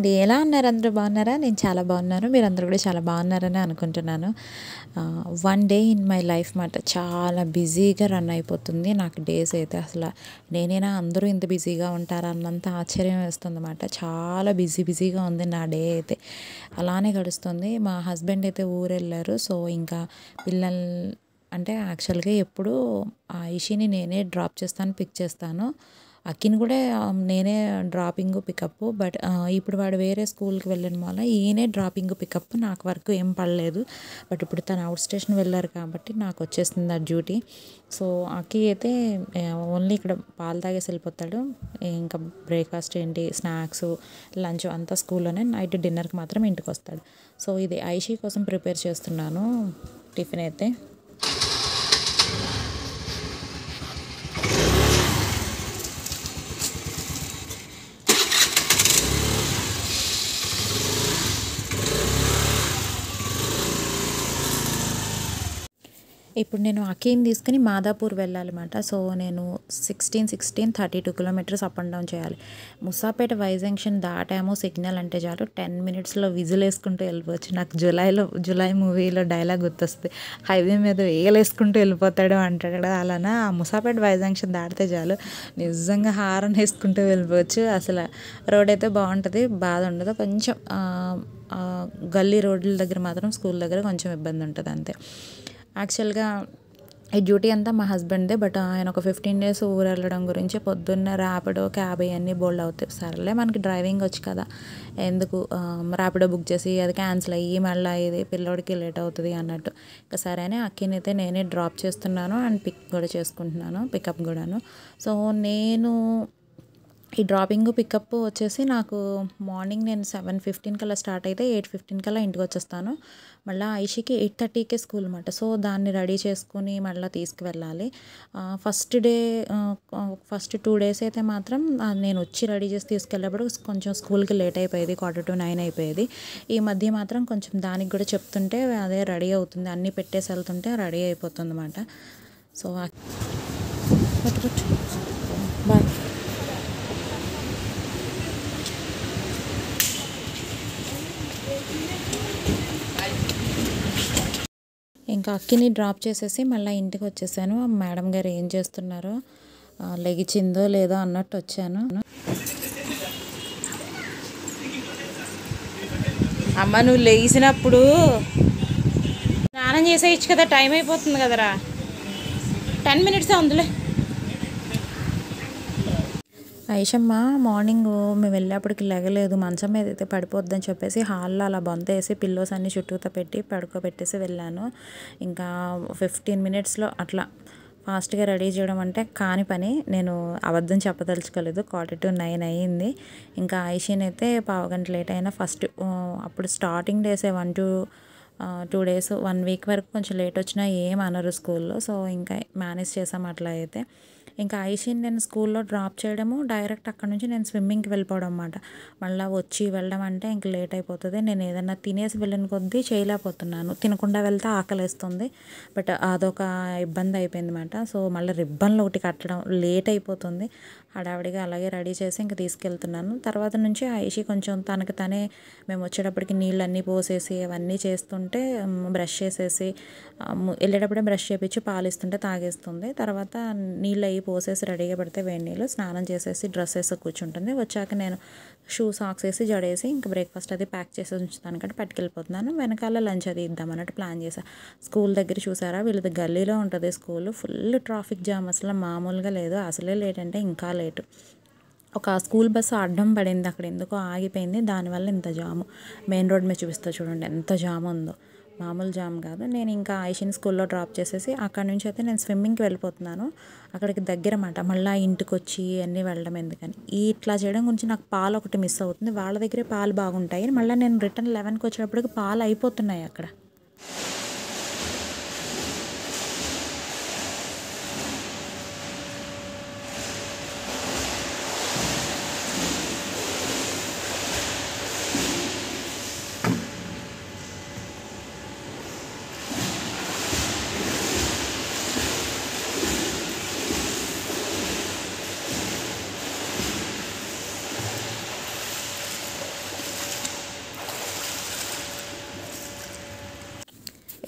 అండి. ఎలా ఉన్నారు? అందరూ బాగున్నారా? నేను చాలా బాగున్నాను. మీరందరూ కూడా చాలా బాగున్నారని అనుకుంటున్నాను. One day in my life మాట చాలా బిజీగా రన్ అయిపోతుంది. నాకు డేస్ అయితే అసల నేనేనా అందరూ ఇంత బిజీగా ఉంటారా అన్నంత ఆశ్చర్యం వేస్తుందన్నమాట. చాలా బిజీగా ఉంది నా డే అయితే. అలానే గడుస్తుంది. మా హస్బెండ్ అయితే ఊరెళ్ళారు. సో, ఇంకా పిల్లల్ అంటే యాక్చువల్‌గా ఎప్పుడూ ఐషిని నేనే డ్రాప్ చేస్తాను, పిక్ చేస్తాను. అక్కిని కూడా నేనే డ్రాపింగు, పికప్పు. బట్ ఇప్పుడు వాడు వేరే స్కూల్‌కి వెళ్ళడం వల్ల ఈయనే డ్రాపింగు, పికప్. నాకు వర్క్ ఏం పడలేదు. బట్ ఇప్పుడు తను అవుట్ స్టేషన్ వెళ్ళారు కాబట్టి నాకొచ్చేసింది ఆ డ్యూటీ. సో, అక్కి అయితే ఓన్లీ ఇక్కడ పాలు తాగేసి వెళ్ళిపోతాడు. ఇంకా బ్రేక్‌ఫాస్ట్ ఏంటి, స్నాక్సు, లంచ్ అంతా స్కూల్లోనే. నైట్ డిన్నర్‌కి మాత్రం ఇంటికొస్తాడు. సో, ఇది ఐషీ కోసం ప్రిపేర్ చేస్తున్నాను టిఫిన్ అయితే. ఇప్పుడు నేను అఖీని తీసుకుని మాదాపూర్ వెళ్ళాలన్నమాట. సో, నేను 32 కిలోమీటర్స్ అప్ అండ్ డౌన్ చేయాలి. ముసాపేట వై జంక్షన్ దాటామో సిగ్నల్ అంటే చాలు 10 మినిట్స్‌లో విజిలేసుకుంటూ వెళ్ళిపోవచ్చు. నాకు జులై మూవీలో డైలాగ్ గుర్తొస్తుంది. హైవే మీద ఏగలేసుకుంటూ వెళ్ళిపోతాడు అంటాడు కదా! అలానా ఆ ముసాపేట వై జంక్షన్ దాటితే చాలు నిజంగా హారన్ వేసుకుంటూ వెళ్ళిపోవచ్చు. అసలు రోడ్ అయితే బాగుంటుంది, బాధ ఉండదు. కొంచెం గల్లీ రోడ్ల దగ్గర మాత్రం స్కూల్ దగ్గర కొంచెం ఇబ్బంది ఉంటుంది అంతే. యాక్చువల్‌గా ఈ డ్యూటీ అంతా మా హస్బెండ్‌దే. బట్ ఆయన ఒక 15 డేస్ ఊరు వెళ్ళడం గురించి పొద్దున్న ర్యాపిడో, క్యాబ్ ఇవన్నీ బోల్డ్ అవుతాయి. సర్లే మనకి డ్రైవింగ్ వచ్చు కదా, ఎందుకు ర్యాపిడో బుక్ చేసి అది క్యాన్సిల్ అయ్యి మళ్ళీ ఇది పిల్లోడికి లేట్ అవుతుంది అన్నట్టు. ఇంకా సరే అని అక్కిని అయితే నేనే డ్రాప్ చేస్తున్నాను అండ్ పిక్ కూడా చేసుకుంటున్నాను, పికప్ కూడాను. సో, నేను ఈ డ్రాపింగ్, పికప్ వచ్చేసి నాకు మార్నింగ్ నేను 7:15 కల్లా స్టార్ట్ అయితే 8:15 కల్లా ఇంటికి వచ్చేస్తాను. మళ్ళీ ఐషికి 8:30కే స్కూల్ అనమాట. సో, దాన్ని రెడీ చేసుకుని మళ్ళీ తీసుకువెళ్ళాలి. ఫస్ట్ 2 డేస్ అయితే మాత్రం నేను వచ్చి రెడీ చేసి తీసుకెళ్ళేప్పుడు కొంచెం స్కూల్కి లేట్ అయిపోయేది, 8:45 అయిపోయేది. ఈ మధ్య మాత్రం కొంచెం దానికి కూడా చెప్తుంటే అదే రెడీ అవుతుంది, అన్నీ పెట్టేసి వెళ్తుంటే రెడీ అయిపోతుంది అన్నమాట. So, bye. ఇంకా అక్కిని డ్రాప్ చేసేసి మళ్ళీ ఇంటికి వచ్చేసాను. మేడం గారు ఏం చేస్తున్నారో, లెగిచిందో లేదో అన్నట్టు వచ్చాను. అమ్మ నువ్వు లేచినప్పుడు స్నానం చేసేయచ్చు కదా, టైం అయిపోతుంది కదరా. 10 మినిట్స్ అందులో. ఐషమ్మ మార్నింగ్ మేము వెళ్ళేప్పటికి లెగలేదు, మంచం మీద అయితే పడిపోద్దని చెప్పేసి హాల్లో అలా బొంత వేసి పిల్లోస్ అన్ని చుట్టూతో పెట్టి పడుకోబెట్టేసి వెళ్ళాను. ఇంకా 15 మినిట్స్లో అట్లా ఫాస్ట్గా రెడీ చేయడం అంటే కాని పని. నేను అబద్ధం చెప్పదలుచుకోలేదు. 8:45 అయ్యింది. ఇంకా ఐషిని అయితే పావుగంట లేట్ అయినా అప్పుడు స్టార్టింగ్ డేసే 2 డేస్ 1 వీక్ వరకు కొంచెం లేట్ వచ్చినా ఏం అనరు స్కూల్లో. సో, ఇంకా మేనేజ్ చేసాం అట్లా అయితే. ఇంకా ఐషిని నేను స్కూల్లో డ్రాప్ చేయడము, డైరెక్ట్ అక్కడ నుంచి నేను స్విమ్మింగ్కి వెళ్ళిపోవడం అన్నమాట. మళ్ళీ వచ్చి వెళ్ళడం అంటే ఇంక లేట్ అయిపోతుంది. నేను ఏదైనా తినేసి వెళ్ళిన కొద్దీ చేయలేకపోతున్నాను. తినకుండా వెళ్తే ఆకలేస్తుంది. బట్ అదొక ఇబ్బంది అయిపోయింది అన్నమాట. సో, మళ్ళీ రిబ్బన్లు ఒకటి కట్టడం లేట్ అయిపోతుంది. హడావిడిగా అలాగే రెడీ చేసి ఇంక తీసుకెళ్తున్నాను. తర్వాత నుంచి ఐషి కొంచెం తనకి తనే మేము వచ్చేటప్పటికి నీళ్ళన్నీ పోసేసి అవన్నీ చేస్తుంటే బ్రష్ చేసేసి వెళ్ళేటప్పుడే బ్రష్ చేపించి పాలిస్తుంటే తాగేస్తుంది. తర్వాత నీళ్ళు అవి పోసేసి రెడీగా పెడితే వేడి నీళ్ళు, స్నానం చేసేసి డ్రెస్ వేసి కూర్చుంటుంది. వచ్చాక నేను షూ, సాక్స్ వేసి జడేసి ఇంకా బ్రేక్ఫాస్ట్ అది ప్యాక్ చేసి ఉంచుతాను కాబట్టి పట్టుకెళ్ళిపోతున్నాను. వెనకాల లంచ్ అది ఇద్దామన్నట్టు ప్లాన్ చేశాను. స్కూల్ దగ్గర చూసారా, వీళ్ళది గల్లీలో ఉంటుంది స్కూల్. ఫుల్ ట్రాఫిక్ జామ్, అసలు మామూలుగా లేదు. అసలే లేట్ అంటే ఇంకా లేటు. ఒక స్కూల్ బస్సు అడ్డం పడింది, అక్కడ ఎందుకో ఆగిపోయింది. దానివల్ల ఇంత జాము. మెయిన్ రోడ్ మీద చూపిస్తా చూడండి ఎంత జామ్ ఉందో, మామూలు జామ్ కాదు. నేను ఇంకా ఐషిని స్కూల్లో డ్రాప్ చేసేసి అక్కడ నుంచి అయితే నేను స్విమ్మింగ్కి వెళ్ళిపోతున్నాను. అక్కడికి దగ్గర మాట. మళ్ళీ ఇంటికి వచ్చి అన్నీ వెళ్ళడం ఎందుకని ఇట్లా చేయడం గురించి నాకు పాలు ఒకటి మిస్ అవుతుంది. వాళ్ళ దగ్గరే పాలు బాగుంటాయి. మళ్ళీ నేను రిటర్న్ 11కి వచ్చేటప్పటికి పాలు అయిపోతున్నాయి అక్కడ.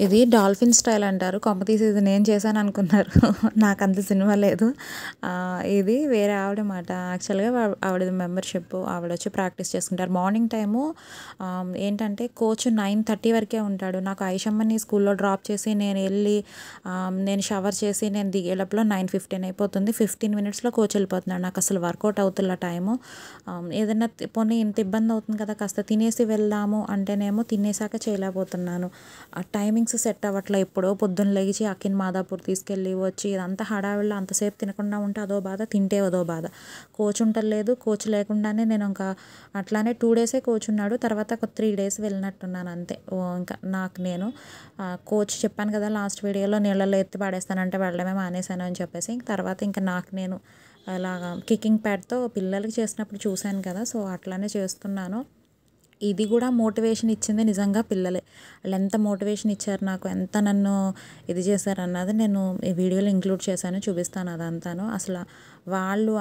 ఇది డాల్ఫిన్ స్టైల్ అంటారు. కొంపతీసి ఇది నేను చేశాను అనుకున్నారు. నాకంత సినిమా లేదు. ఇది వేరే ఆవిడ మాట. యాక్చువల్‌గా ఆవిడది మెంబర్‌షిప్. ఆవిడొచ్చి ప్రాక్టీస్ చేసుకుంటారు. మార్నింగ్ టైము ఏంటంటే కోచ్ 9:30 వరకే ఉంటాడు. నాకు ఐషమ్మని స్కూల్‌లో డ్రాప్ చేసి నేను షవర్ చేసి నేను దిగే లోపల 9:15 అయిపోతుంది. 15 మినిట్స్‌లో కోచ్ వెళ్ళిపోతున్నాడు. నాకు అసలు వర్కౌట్ అవుతుల్ల టైము. ఏదన్నా పోనీ ఇంత ఇబ్బంది అవుతుంది కదా! కాస్త తినేసి వెళ్దాము అంటేనేమో తినేసాక చేయలేకపోతున్నాను. ఆ టైమింగ్స్ సెట్ అవ్వట్లే. ఎప్పుడో పొద్దున్న లెగిచి అఖిన్ మాదాపూర్ తీసుకెళ్ళి వచ్చి ఇదంతా హడావిడిలో అంతసేపు తినకుండా ఉంటే అదో బాధ, తింటే అదో బాధ. కోచ్ ఉంటలేదు. కోచ్ లేకుండానే నేను ఇంకా అట్లానే 2 డేసే కోచ్ ఉన్నాడు. తర్వాత ఒక 3 డేస్ వెళ్ళినట్టున్నాను అంతే. ఇంకా నాకు నేను కోచ్ చెప్పాను కదా లాస్ట్ వీడియోలో నీళ్ళలో ఎత్తి పడేస్తానంటే వెళ్ళడమే మానేశాను అని చెప్పేసి. తర్వాత ఇంకా నాకు నేను అలాగా కికింగ్ ప్యాడ్తో పిల్లలకి చేసినప్పుడు చూశాను కదా, సో అట్లానే చేస్తున్నాను. ఇది కూడా మోటివేషన్ ఇచ్చింది నిజంగా పిల్లలే. వాళ్ళు ఎంత మోటివేషన్ ఇచ్చారు నాకు, ఎంత నన్ను ఇది చేశారన్నది నేను ఈ వీడియోలో ఇంక్లూడ్ చేశాను, చూపిస్తాను అదంతాను. అసలు వాళ్ళు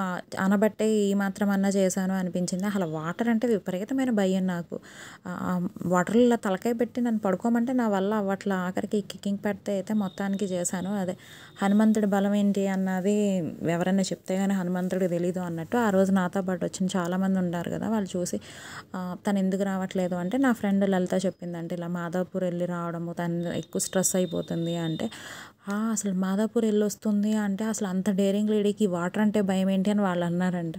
అనబట్టే ఈ మాత్రం అన్నా చేశాను అనిపించింది. అసలు వాటర్ అంటే విపరీతమైన భయం నాకు. వాటర్లో తలకాయ పెట్టి నన్ను పడుకోమంటే నా వల్ల అవ్వట్లా. ఆఖరికి కికింగ్ ప్యాడ్తో అయితే మొత్తానికి చేశాను. అదే హనుమంతుడి బలం ఏంటి అన్నది ఎవరైనా చెప్తే కానీ హనుమంతుడికి తెలీదు అన్నట్టు. ఆ రోజు నాతో పాటు వచ్చిన చాలామంది ఉన్నారు కదా, వాళ్ళు చూసి తను ఎందుకు రావట్లేదు అంటే నా ఫ్రెండ్ లలిత చెప్పిందంటే ఇలా మాదాపూర్ వెళ్ళి రావడము, తను ఎక్కువ స్ట్రెస్ అయిపోతుంది అంటే, అసలు మాదాపూర్ వెళ్ళి వస్తుంది అంటే అసలు అంత డేరింగ్ లేడీకి వాటర్ అంటే భయం ఏంటి అని వాళ్ళు అన్నారంట.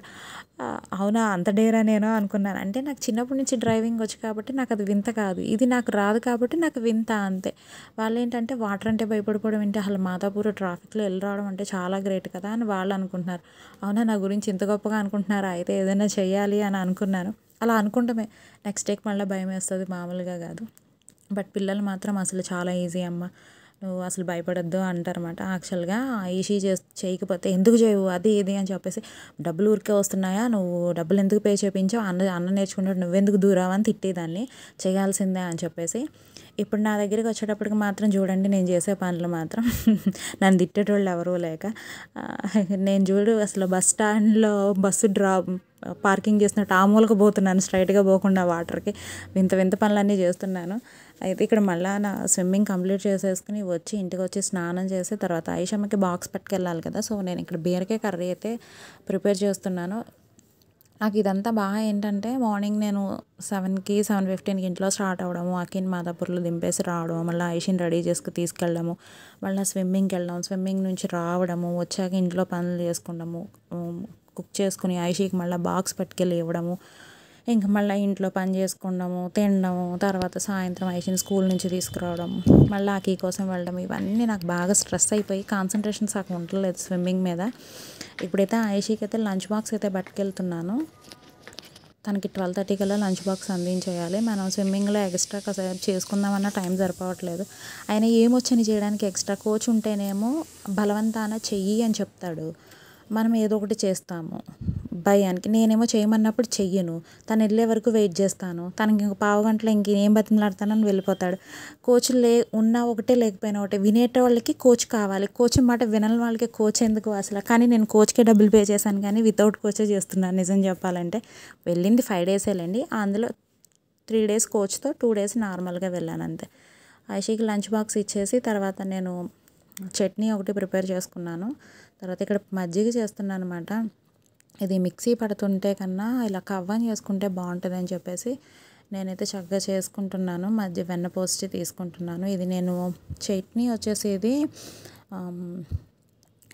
అవునా, అంత డేరా నేను అనుకున్నాను. అంటే నాకు చిన్నప్పటి నుంచి డ్రైవింగ్ వచ్చు కాబట్టి నాకు అది వింత కాదు. ఇది నాకు రాదు కాబట్టి నాకు వింత అంతే. వాళ్ళు ఏంటంటే వాటర్ అంటే భయపడిపోవడం ఏంటి, అసలు మాదాపూర్ ట్రాఫిక్లో వెళ్ళి రావడం అంటే చాలా గ్రేట్ కదా అని వాళ్ళు అనుకుంటున్నారు. అవునా, నా గురించి ఇంత గొప్పగా అనుకుంటున్నారా, అయితే ఏదైనా చెయ్యాలి అని అనుకున్నాను. అలా అనుకుంటామే, నెక్స్ట్ డేకి మళ్ళీ భయం వేస్తుంది, మామూలుగా కాదు. బట్ పిల్లలు మాత్రం అసలు చాలా ఈజీ అమ్మ, నువ్వు అసలు భయపడొద్దు అంటారన్నమాట. యాక్చువల్గా ఈషీ చేయకపోతే ఎందుకు చేయవు అది ఇది అని చెప్పేసి, డబ్బులు ఊరికే వస్తున్నాయా, నువ్వు డబ్బులు ఎందుకు పే చేయించావు, అన్న నేర్చుకుంటాడు నువ్వెందుకు దూరావని తిట్టేదాన్ని, చేయాల్సిందే అని చెప్పేసి. ఇప్పుడు నా దగ్గరికి వచ్చేటప్పటికి మాత్రం చూడండి, నేను చేసే పనులు మాత్రం నన్ను తిట్టేటోళ్ళు ఎవరూ లేక. నేను చూడు అసలు బస్ స్టాండ్లో బస్సు పార్కింగ్ చేసినట్టు ఆ మూలకు పోతున్నాను, స్ట్రైట్గా పోకుండా వాటర్కి. వింత వింత పనులన్నీ చేస్తున్నాను. అయితే ఇక్కడ మళ్ళీ నా స్విమ్మింగ్ కంప్లీట్ చేసేసుకుని వచ్చి ఇంటికి వచ్చి స్నానం చేసి తర్వాత ఐషమ్మకి బాక్స్ పట్టుకెళ్ళాలి కదా, సో నేను ఇక్కడ బీరకాయ కర్రీ అయితే ప్రిపేర్ చేస్తున్నాను. నాకు ఇదంతా బాగా ఏంటంటే మార్నింగ్ నేను 7కి 7:15కి ఇంట్లో స్టార్ట్ అవ్వడము, అఖిన్ మాదాపూర్లో దింపేసి రావడము, మళ్ళీ ఐషిని రెడీ చేసుకుని తీసుకెళ్ళడము, మళ్ళీ స్విమ్మింగ్కి వెళ్ళడం, స్విమ్మింగ్ నుంచి రావడము, వచ్చాక ఇంట్లో పనులు చేసుకోవడము, కుక్ చేసుకుని ఐషికి మళ్ళీ బాక్స్ పట్టుకెళ్ళి ఇవ్వడము, ఇంక మళ్ళీ ఇంట్లో పని చేసుకోవడము, తినడము, తర్వాత సాయంత్రం ఐషిని స్కూల్ నుంచి తీసుకురావడం, మళ్ళీ అఖి కోసం వెళ్ళడం, ఇవన్నీ నాకు బాగా స్ట్రెస్ అయిపోయి కాన్సన్ట్రేషన్ సగం ఉండలేదు స్విమ్మింగ్ మీద. ఇప్పుడైతే ఐషికి అయితే లంచ్ బాక్స్ అయితే పట్టుకెళ్తున్నాను. తనకి 12:30 కల్లా లంచ్ బాక్స్ అందించేయాలి. మనం స్విమ్మింగ్లో ఎక్స్ట్రా కాసేపు చేసుకుందామన్న టైం సరిపోవట్లేదు. ఆయన ఏమొచ్చని చేయడానికి ఎక్స్ట్రా కోచ్ ఉంటేనేమో బలవంతాన చెయ్యి అని చెప్తాడు, మనం ఏదో ఒకటి చేస్తాము భయానికి. నేనేమో చేయమన్నప్పుడు చెయ్యను, తను వెళ్ళే వరకు వెయిట్ చేస్తాను, తనకి ఇంక పావుగంటలో ఇంకేం బతిమలాడతానని వెళ్ళిపోతాడు. కోచ్ ఉన్నా ఒకటే లేకపోయినా ఒకటే, వినేటోళ్ళకి కోచ్ కావాలి, కోచ్ మాట వినని వాళ్ళకి కోచ్ ఎందుకు అసలు. కానీ నేను కోచ్కే డబ్బులు పే చేశాను కానీ వితౌట్ కోచే చేస్తున్నాను నిజం చెప్పాలంటే. వెళ్ళింది 5 డేసేలేండి, అందులో 3 డేస్ కోచ్తో 2 డేస్ నార్మల్గా వెళ్ళాను అంతే. ఐషికి లంచ్ బాక్స్ ఇచ్చేసి తర్వాత నేను చట్నీ ఒకటి ప్రిపేర్ చేసుకున్నాను. తర్వాత ఇక్కడ మజ్జిగ చేస్తున్నాను అనమాట. ఇది మిక్సీ పడుతుంటే కన్నా ఇలా కవ్వని చేసుకుంటే బాగుంటుంది అని చెప్పేసి నేనైతే చక్కగా చేసుకుంటున్నాను. వెన్న పోసి తీసుకుంటున్నాను. ఇది నేను చట్నీ వచ్చేసి ఇది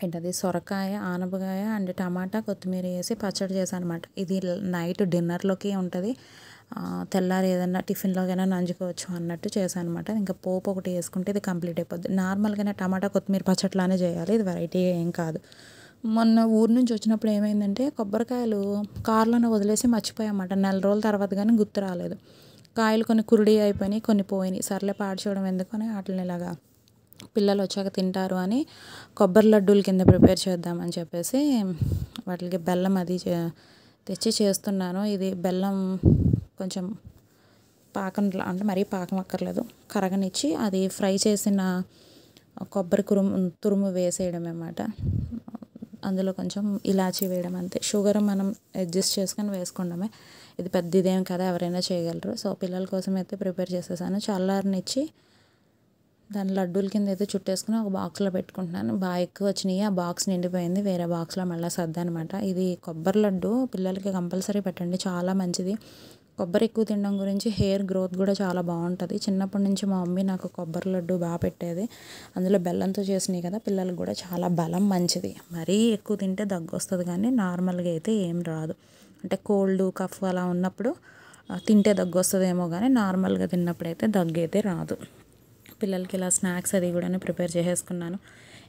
ఏంటది సొరకాయ, ఆనపకాయ అండ్ టమాటా, కొత్తిమీర వేసి పచ్చడి చేశాను అనమాట. ఇది నైట్ డిన్నర్లోకి ఉంటుంది, తెల్లారి ఏదన్నా టిఫిన్లోకైనా నంచుకోవచ్చు అన్నట్టు చేశాను అనమాట. ఇంకా పోపు ఒకటి వేసుకుంటే ఇది కంప్లీట్ అయిపోద్ది. నార్మల్గానే టమాటా కొత్తిమీర పచ్చట్లానే చేయాలి, ఇది వెరైటీ ఏం కాదు. మొన్న ఊరు నుంచి వచ్చినప్పుడు ఏమైందంటే కొబ్బరికాయలు కార్లోనే వదిలేసి మర్చిపోయామన్నమాట. 4 రోజుల తర్వాత కానీ గుర్తు రాలేదు. కాయలు కొన్ని కురుడి అయిపోయినాయి, కొన్ని పోయినాయి. సర్లే పాడు చేయడం ఎందుకని వాటిని ఇలాగా పిల్లలు వచ్చాక తింటారు అని కొబ్బరి లడ్డూల కింద ప్రిపేర్ చేద్దామని చెప్పేసి వాటికి బెల్లం అది తెచ్చి చేస్తున్నాను. ఇది బెల్లం కొంచెం పాకం అంటే మరీ పాకం అక్కర్లేదు, కరగనిచ్చి అది ఫ్రై చేసిన కొబ్బరి తురుము వేసేయడం అన్నమాట. అందులో కొంచెం ఇలాచీ వేయడం అంతే. షుగర్ మనం అడ్జస్ట్ చేసుకొని వేసుకోవడమే, ఇది పెద్ద ఇదేం కదా, ఎవరైనా చేయగలరు. సో పిల్లల కోసం అయితే ప్రిపేర్ చేసేసాను. చల్లారనిచ్చి దాని లడ్డూల కింద అయితే చుట్టేసుకుని ఒక బాక్స్లో పెట్టుకుంటున్నాను. బాగా ఎక్కువ వచ్చినాయి, ఆ బాక్స్ నిండిపోయింది, వేరే బాక్స్లో మళ్ళీ సర్దనమాట. ఇది కొబ్బరి లడ్డు పిల్లలకి కంపల్సరీ పెట్టండి, చాలా మంచిది. కొబ్బరి ఎక్కువ తినడం గురించి హెయిర్ గ్రోత్ కూడా చాలా బాగుంటుంది. చిన్నప్పటి నుంచి మా మమ్మీ నాకు కొబ్బరి లడ్డు బాగా పెట్టేది. అందులో బెల్లంతో చేసినాయి కదా, పిల్లలకు కూడా చాలా బలం, మంచిది. మరీ ఎక్కువ తింటే దగ్గు వస్తుంది, కానీ నార్మల్గా అయితే ఏం రాదు. అంటే కోల్డ్ కఫ్ అలా ఉన్నప్పుడు తింటే దగ్గు వస్తుందేమో, కానీ నార్మల్గా తిన్నప్పుడైతే దగ్గు అయితే రాదు. పిల్లలకి ఇలా స్నాక్స్ అది కూడా ప్రిపేర్ చేసేసుకున్నాను.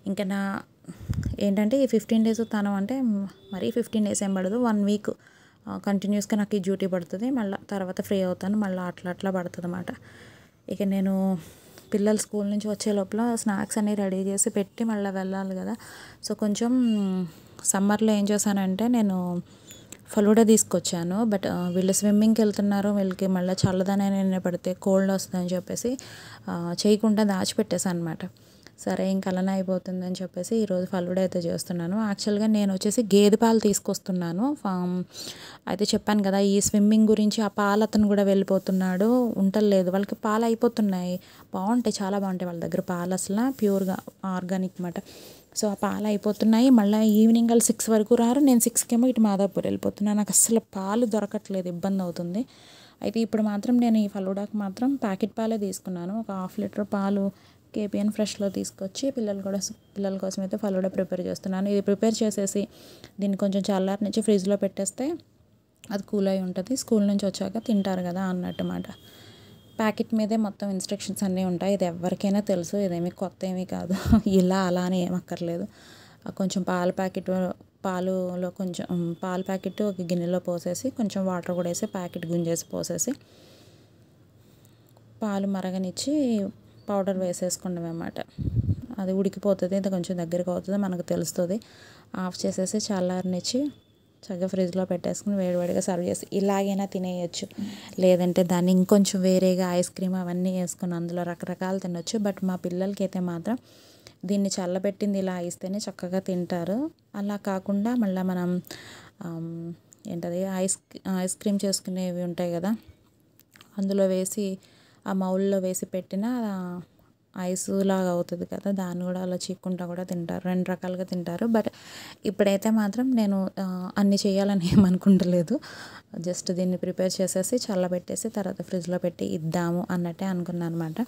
ఇంకా ఏంటంటే ఈ 15 డేస్ తనం అంటే మరీ 15 డేస్ ఏం పడదు, 1 వీక్ కంటిన్యూస్గా నాకు ఈ డ్యూటీ పడుతుంది. మళ్ళీ తర్వాత ఫ్రీ అవుతాను, మళ్ళీ అట్లా పడుతుంది అన్నమాట. ఇక నేను పిల్లలు స్కూల్ నుంచి వచ్చే లోపల స్నాక్స్ అన్నీ రెడీ చేసి పెట్టి మళ్ళీ వెళ్ళాలి కదా. సో కొంచెం సమ్మర్లో ఏం చేశానంటే నేను ఫలూడా తీసుకొచ్చాను. బట్ వీళ్ళు స్విమ్మింగ్కి వెళ్తున్నారు, వీళ్ళకి మళ్ళీ చల్లదనం పడితే కోల్డ్ వస్తుందని చెప్పేసి చేయకుండా దాచిపెట్టేసాను అనమాట. సరే ఇంక అలానే అయిపోతుందని చెప్పేసి ఈరోజు ఫలూడా అయితే చేస్తున్నాను. యాక్చువల్గా నేను వచ్చేసి గేదె పాలు తీసుకొస్తున్నాను. అయితే చెప్పాను కదా ఈ స్విమ్మింగ్ గురించి, ఆ పాలు అతను కూడా వెళ్ళిపోతున్నాడు, ఉండలేదు, వాళ్ళకి పాలు అయిపోతున్నాయి. బాగుంటాయి, చాలా బాగుంటాయి వాళ్ళ దగ్గర పాలు, అసలు ప్యూర్గా ఆర్గానిక్ అన్నమాట. సో ఆ పాలు అయిపోతున్నాయి, మళ్ళీ ఈవినింగ్ వాళ్ళు 6 వరకు రారు, నేను 6కేమో ఇటు మాదాపూర్ వెళ్ళిపోతున్నాను. నాకు అసలు పాలు దొరకట్లేదు, ఇబ్బంది అవుతుంది. అయితే ఇప్పుడు మాత్రం నేను ఈ ఫలూడాకి మాత్రం ప్యాకెట్ పాలే తీసుకున్నాను. ఒక 1/2 లీటర్ పాలు కేపీఎన్ ఫ్రెష్లో తీసుకొచ్చి పిల్లల కోసం అయితే ఫలూడా ప్రిపేర్ చేస్తున్నాను. ఇది ప్రిపేర్ చేసేసి దీన్ని కొంచెం చల్లారనిచ్చి ఫ్రిడ్జ్లో పెట్టేస్తే అది కూల్ అయి ఉంటుంది, స్కూల్ నుంచి వచ్చాక తింటారు కదా అన్నట్టు మాట. ప్యాకెట్ మీదే మొత్తం ఇన్స్ట్రక్షన్స్ అన్నీ ఉంటాయి, ఇది ఎవరికైనా తెలుసు, ఇదేమీ కొత్త ఏమీ కాదు. ఇలా అలా అని ఏమక్కర్లేదు. కొంచెం పాలులో కొంచెం పాల ప్యాకెట్ ఒక గిన్నెలో పోసేసి కొంచెం వాటర్ కూడా వేసి ప్యాకెట్ గుంజేసి పోసేసి పాలు మరగనిచ్చి పౌడర్ వేసేసుకుంటాం అన్నమాట. అది ఉడికిపోతుంది, ఇది కొంచెం దగ్గరికి అవుతుంది, మనకు తెలుస్తుంది. ఆఫ్ చేసేసి చల్లారనిచ్చి చక్కగా ఫ్రిడ్జ్లో పెట్టేసుకుని వేడివేడిగా సర్వ్ చేసి ఇలాగైనా తినేయచ్చు. లేదంటే దాన్ని ఇంకొంచెం వేరేగా ఐస్ క్రీమ్ అవన్నీ వేసుకుని అందులో రకరకాలు తినొచ్చు. బట్ మా పిల్లలకి అయితే మాత్రం దీన్ని చల్లబెట్టింది ఇలా ఇస్తేనే చక్కగా తింటారు. అలా కాకుండా మళ్ళీ మనం ఏంటది ఐస్ క్రీమ్ చేసుకునేవి ఉంటాయి కదా, అందులో వేసి ఆ మౌల్లో వేసి పెట్టిన ఐస్ లాగా అవుతుంది కదా, దాన్ని కూడా అలా చీక్కుంటా కూడా తింటారు, 2 రకాలుగా తింటారు. బట్ ఇప్పుడైతే మాత్రం నేను అన్నీ చేయాలని ఏమనుకుంటలేదు, జస్ట్ దీన్ని ప్రిపేర్ చేసేసి చల్లబెట్టేసి తర్వాత ఫ్రిడ్జ్లో పెట్టి ఇద్దాము అన్నట్టే అనుకున్నాను అనమాట.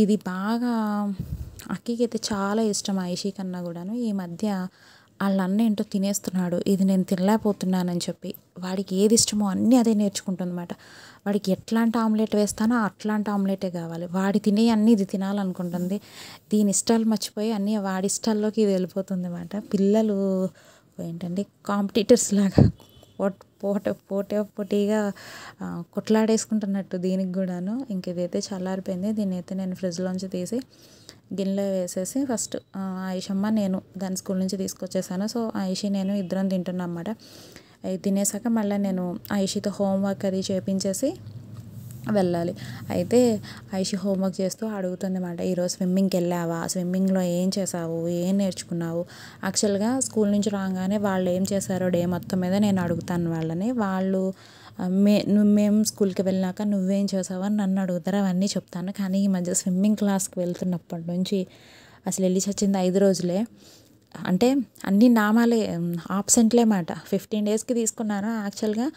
ఇది బాగా అక్కికి అయితే చాలా ఇష్టం, ఐషి కన్నా కూడాను. ఈ మధ్య వాళ్ళ అన్న ఏంటో తినేస్తున్నాడు, ఇది నేను తినలేకపోతున్నానని చెప్పి. వాడికి ఏది ఇష్టమో అన్నీ అదే నేర్చుకుంటుందన్నమాట. వాడికి ఎట్లాంటి ఆమ్లెట్ వేస్తానో అట్లాంటి ఆమ్లెటే కావాలి, వాడి తినే అన్నీ ఇది తినాలనుకుంటుంది. దీని ఇష్టాలు మర్చిపోయి అన్నీ వాడి ఇష్టాల్లోకి ఇది వెళ్ళిపోతుంది అన్నమాట. పిల్లలు ఏంటంటే కాంపిటీటర్స్ లాగా పోటీగా కొట్లాడేసుకుంటున్నట్టు దీనికి కూడాను. ఇంక ఇదైతే చల్లారిపోయింది, దీన్ని అయితే నేను ఫ్రిడ్జ్లోంచి తీసి గిన్నెలో వేసేసి ఫస్ట్ ఆయిషమ్మ నేను దాని స్కూల్ నుంచి తీసుకొచ్చేసాను. సో ఐషి నేను ఇద్దరం తింటున్నాం అన్నమాట. అవి తినేసాక మళ్ళీ నేను ఐషితో హోంవర్క్ అది చేయించేసి వెళ్ళాలి. అయితే ఐషి హోంవర్క్ చేస్తూ అడుగుతుంది అన్నమాట, ఈరోజు స్విమ్మింగ్కి వెళ్ళావా, స్విమ్మింగ్లో ఏం చేసావు, ఏం నేర్చుకున్నావు. యాక్చువల్గా స్కూల్ నుంచి రాగానే వాళ్ళు ఏం చేశారో డే మొత్తం మీద నేను అడుగుతాను వాళ్ళని. వాళ్ళు మేము స్కూల్కి వెళ్ళినాక నువ్వేం చేసావు అని నన్ను అడుగుతారు, అవన్నీ చెప్తాను. కానీ ఈ మధ్య స్విమ్మింగ్ క్లాస్కి వెళ్తున్నప్పటి నుంచి అసలు వెళ్ళి చచ్చింది 5 రోజులే. అంటే అన్ని నామాలే, ఆబ్సెంట్లే మాట. 15 డేస్కి తీసుకున్నాను, యాక్చువల్గా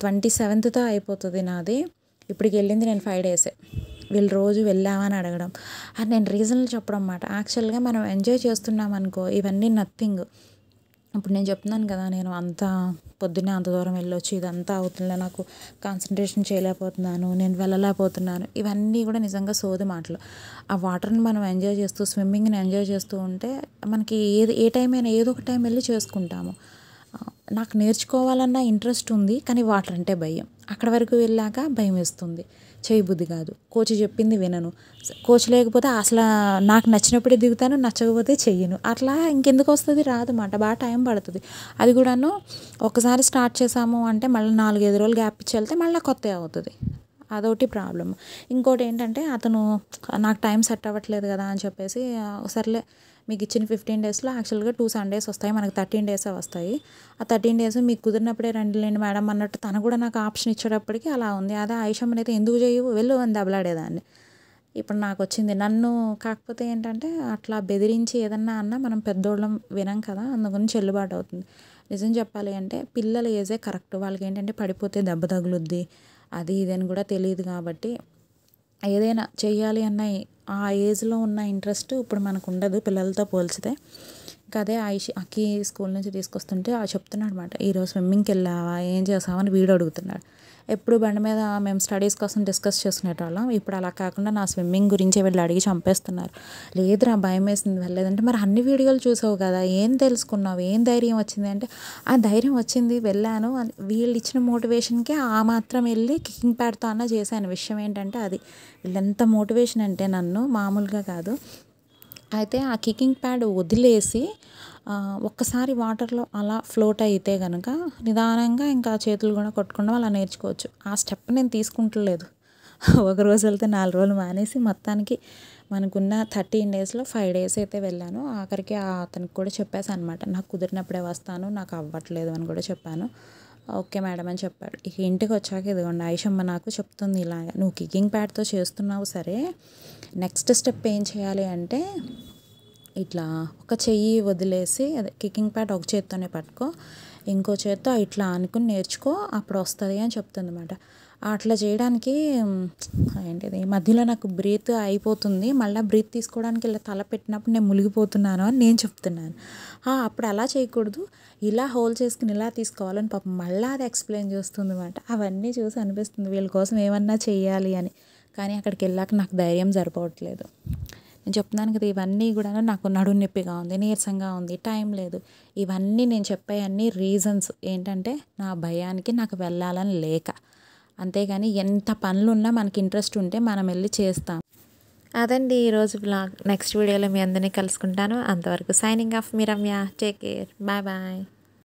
27th అయిపోతుంది నాది. ఇప్పటికి వెళ్ళింది నేను 5 డేసే. వీళ్ళు రోజు వెళ్ళామని అడగడం, అది నేను రీజన్లు చెప్పడం అన్నమాట. యాక్చువల్గా మనం ఎంజాయ్ చేస్తున్నాం అనుకో, ఇవన్నీ నథింగ్. ఇప్పుడు నేను చెప్తున్నాను కదా, నేను అంత పొద్దున్నే అంత దూరం వెళ్ళొచ్చి ఇదంతా అవుతుందా, నాకు కాన్సన్ట్రేషన్ చేయలేకపోతున్నాను, నేను వెళ్ళలేకపోతున్నాను, ఇవన్నీ కూడా నిజంగా సోది మాటలు. ఆ వాటర్ని మనం ఎంజాయ్ చేస్తూ, స్విమ్మింగ్ని ఎంజాయ్ చేస్తూ ఉంటే మనకి ఏ టైం అయినా ఏదో ఒక టైం వెళ్ళి చేసుకుంటాము. నాకు నేర్చుకోవాలన్న ఇంట్రెస్ట్ ఉంది, కానీ వాటర్ అంటే భయం. అక్కడ వరకు వెళ్ళాక భయం వేస్తుంది, చేయబుద్ధి కాదు, కోచ్ చెప్పింది వినను, కోచ్ లేకపోతే అసలు నాకు నచ్చినప్పుడే దిగుతాను, నచ్చకపోతే చెయ్యను. అట్లా ఇంకెందుకు వస్తుంది, రాదు మాట, బాగా టైం పడుతుంది. అది కూడాను ఒకసారి స్టార్ట్ చేసాము అంటే మళ్ళీ 4-5 రోజులు గ్యాప్ ఇచ్చి వెళ్తే మళ్ళీ కొత్త అవుతుంది, అదొకటి ప్రాబ్లం. ఇంకోటి ఏంటంటే అతను నాకు టైం సెట్ అవ్వట్లేదు కదా అని చెప్పేసి, సర్లే మీకు ఇచ్చిన 15 డేస్లో యాక్చువల్గా 2 సండేస్ వస్తాయి, మనకు 13 డేసే వస్తాయి. ఆ 13 డేస్ మీకు కుదిరినప్పుడే రండిలేండి మేడం అన్నట్టు తను కూడా నాకు ఆప్షన్ ఇచ్చేటప్పటికి అలా ఉంది. అదే ఆయిషమ్మని అయితే ఎందుకు చేయవు, వెళ్ళు అని దెబ్బలాడేదాన్ని. ఇప్పుడు నాకొచ్చింది. నన్ను కాకపోతే ఏంటంటే అట్లా బెదిరించి ఏదన్నా అన్నా మనం పెద్దోళ్ళం వినం కదా! అందుకని చెల్లుబాటు అవుతుంది. నిజం చెప్పాలి అంటే పిల్లల ఏజే కరెక్ట్. వాళ్ళకేంటంటే పడిపోతే దెబ్బ తగులుద్ది. అది ఇది అని కూడా తెలీదు కాబట్టి ఏదైనా చెయ్యాలి అన్న ఆ ఏజ్‌లో ఉన్న ఇంట్రెస్ట్ ఇప్పుడు మనకుండదు పిల్లలతో పోల్చితే. ఇంక అదే అక్కి స్కూల్ నుంచి తీసుకొస్తుంటే చెప్తున్నాడనమాట. "ఈరోజు స్విమ్మింగ్‌కెళ్ళావా? ఏం చేసావు?" అని వీడు అడుగుతున్నాడు. ఎప్పుడు బండి మీద మేము స్టడీస్ కోసం డిస్కస్ చేసుకునేటోళ్ళం. ఇప్పుడు అలా కాకుండా నా స్విమ్మింగ్ గురించే వీళ్ళు అడిగి చంపేస్తున్నారు. "లేదురా భయమేసింది వెళ్ళలేదంటే" "మరి అన్ని వీడియోలు చూసావు కదా! ఏం తెలుసుకున్నావు? ఏం ధైర్యం వచ్చింది?" అంటే "ఆ ధైర్యం వచ్చింది వెళ్ళాను" అని వీళ్ళిచ్చిన మోటివేషన్‌కే ఆ మాత్రం వెళ్ళి కికింగ్ ప్యాడ్‌తో అన్నా చేశాను. విషయం ఏంటంటే అది. వీళ్ళెంత మోటివేషన్ అంటే నన్ను మామూలుగా కాదు. అయితే ఆ కికింగ్ ప్యాడ్ వదిలేసి ఒక్కసారి వాటర్‌లో అలా ఫ్లోట్ అయితే గనక నిదానంగా ఇంకా చేతులు కూడా కొట్టకుండా అలా నేర్చుకోవచ్చు. ఆ స్టెప్ నేను తీసుకుంటలేదు. ఒక రోజు వెళ్తే 4 రోజులు మానేసి మొత్తానికి మనకున్న 13 డేస్‌లో 5 డేస్ అయితే వెళ్ళాను. ఆఖరికి అతనికి కూడా చెప్పేసాను అనమాట. నాకు కుదిరినప్పుడే వస్తాను. నాకు అవ్వట్లేదు అని కూడా చెప్పాను. ఓకే మేడం అని చెప్పాడు. ఇక ఇంటికి వచ్చాక ఇదిగోండి ఆయిషమ్మ నాకు చెప్తుంది ఇలాగ. "నువ్వు కికింగ్ ప్యాడ్‌తో చేస్తున్నావు సరే, నెక్స్ట్ స్టెప్ ఏం చేయాలి అంటే ఇట్లా ఒక చెయ్యి వదిలేసి అదే కికింగ్ ప్యాడ్ ఒక చేత్తోనే పట్టుకో. ఇంకో చేత్తో ఇట్లా ఆనుకుని నేర్చుకో. అప్పుడు వస్తది" అని చెప్తుందనమాట. అట్లా చేయడానికి ఏంటిది మధ్యలో నాకు బ్రీత్ అయిపోతుంది. మళ్ళా బ్రీత్ తీసుకోవడానికి ఇలా తల పెట్టినప్పుడు నేను మునిగిపోతున్నాను అని నేను చెప్తున్నాను. అప్పుడు అలా చేయకూడదు. ఇలా హోల్డ్ చేసుకొని ఇలా తీసుకోవాలని పాపం మళ్ళా అది ఎక్స్‌ప్లెయిన్ చేస్తుందనమాట. అవన్నీ చూసి అనిపిస్తుంది వీళ్ళ కోసం ఏమన్నా చెయ్యాలి అని. కానీ అక్కడికెళ్ళాక నాకు ధైర్యం సరిపోవట్లేదు. నేను చెప్తున్నాను కదా! ఇవన్నీ కూడాను నాకు నడుము నొప్పిగా ఉంది, నీరసంగా ఉంది, టైం లేదు. ఇవన్నీ నేను చెప్పేయన్నీ రీజన్స్ ఏంటంటే నా భయానికి నాకు వెళ్ళాలని లేక. అంతేగాని ఎంత పనులున్నా మనకి ఇంట్రెస్ట్ ఉంటే మనం వెళ్ళి చేస్తాం. అదండి ఈరోజు వ్లాగ్. నెక్స్ట్ వీడియోలో మీ అందరిని కలుసుకుంటాను. అంతవరకు సైనింగ్ ఆఫ్ మీ Ramya. Take care. Bye bye.